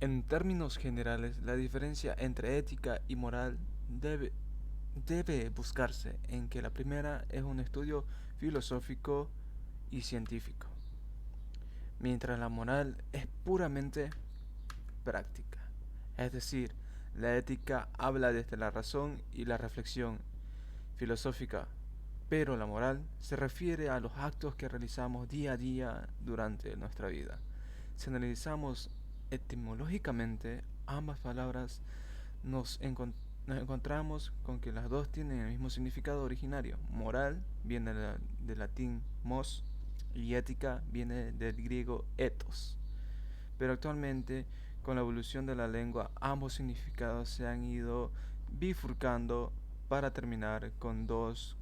En términos generales, la diferencia entre ética y moral debe buscarse en que la primera es un estudio filosófico y científico, mientras la moral es puramente práctica. Es decir, la ética habla desde la razón y la reflexión filosófica, pero la moral se refiere a los actos que realizamos día a día durante nuestra vida. Si analizamos etimológicamente ambas palabras, nos encontramos con que las dos tienen el mismo significado originario. Moral viene del latín mos y ética viene del griego ethos. Pero actualmente, con la evolución de la lengua, ambos significados se han ido bifurcando para terminar con dos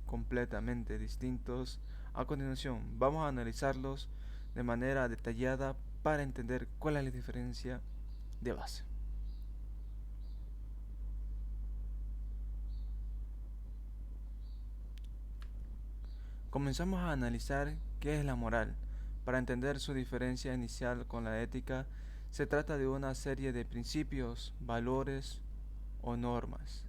completamente distintos. A continuación, vamos a analizarlos de manera detallada para entender cuál es la diferencia de base. Comenzamos a analizar qué es la moral. Para entender su diferencia inicial con la ética, se trata de una serie de principios, valores o normas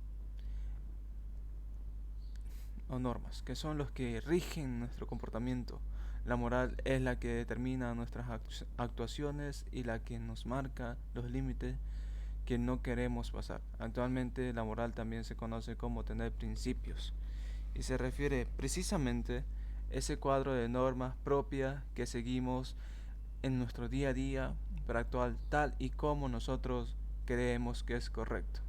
que son los que rigen nuestro comportamiento. La moral es la que determina nuestras actuaciones y la que nos marca los límites que no queremos pasar. Actualmente la moral también se conoce como tener principios y se refiere precisamente a ese cuadro de normas propias que seguimos en nuestro día a día para actuar tal y como nosotros creemos que es correcto.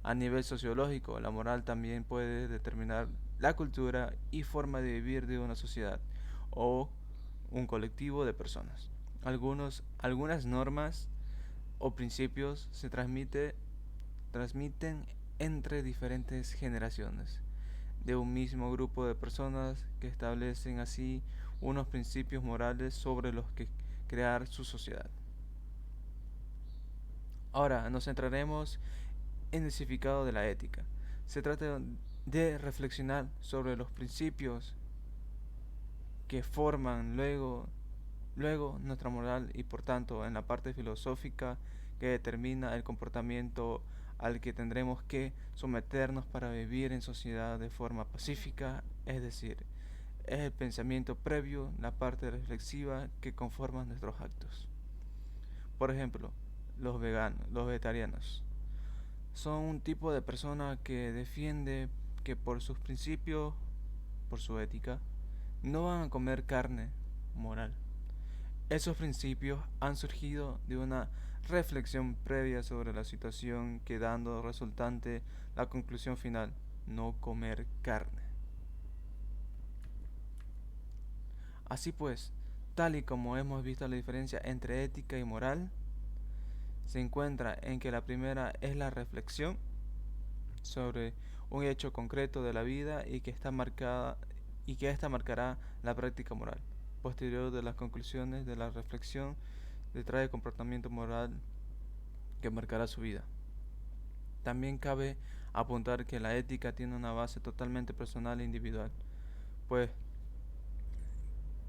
A nivel sociológico, la moral también puede determinar la cultura y forma de vivir de una sociedad o un colectivo de personas. Algunas normas o principios se transmiten entre diferentes generaciones de un mismo grupo de personas que establecen así unos principios morales sobre los que crear su sociedad. Ahora nos centraremos en el significado de la ética. Se trata de reflexionar sobre los principios que forman luego nuestra moral y por tanto en la parte filosófica que determina el comportamiento al que tendremos que someternos para vivir en sociedad de forma pacífica, es decir, es el pensamiento previo, la parte reflexiva que conforma nuestros actos. Por ejemplo, los vegetarianos, son un tipo de persona que defiende que por sus principios, por su ética, no van a comer carne moral. Esos principios han surgido de una reflexión previa sobre la situación que dando resultante la conclusión final, no comer carne. Así pues, tal y como hemos visto la diferencia entre ética y moral, se encuentra en que la primera es la reflexión sobre un hecho concreto de la vida y que ésta marcará la práctica moral. Posterior de las conclusiones de la reflexión detrás del comportamiento moral que marcará su vida. También cabe apuntar que la ética tiene una base totalmente personal e individual, pues,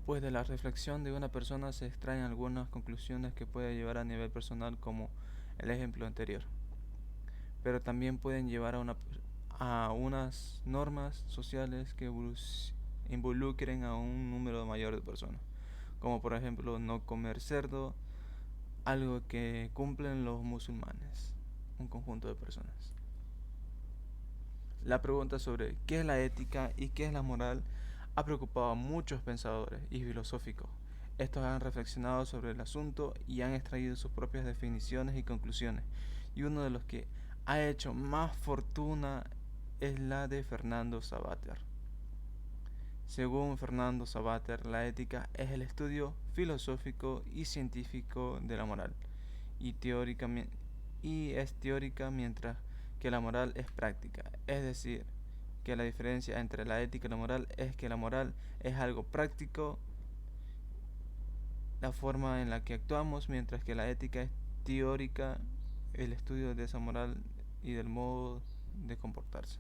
pues de la reflexión de una persona se extraen algunas conclusiones que puede llevar a nivel personal como el ejemplo anterior, pero también pueden llevar a unas normas sociales que involucren a un número mayor de personas, como por ejemplo no comer cerdo, algo que cumplen los musulmanes, un conjunto de personas. La pregunta sobre qué es la ética y qué es la moral ha preocupado a muchos pensadores y filosóficos. Estos han reflexionado sobre el asunto y han extraído sus propias definiciones y conclusiones, y uno de los que ha hecho más fortuna es la de Fernando Savater. Según Fernando Savater, la ética es el estudio filosófico y científico de la moral, y, y es teórica mientras que la moral es práctica. Es decir, que la diferencia entre la ética y la moral es que la moral es algo práctico, la forma en la que actuamos, mientras que la ética es teórica, el estudio de esa moral y del modo de comportarse.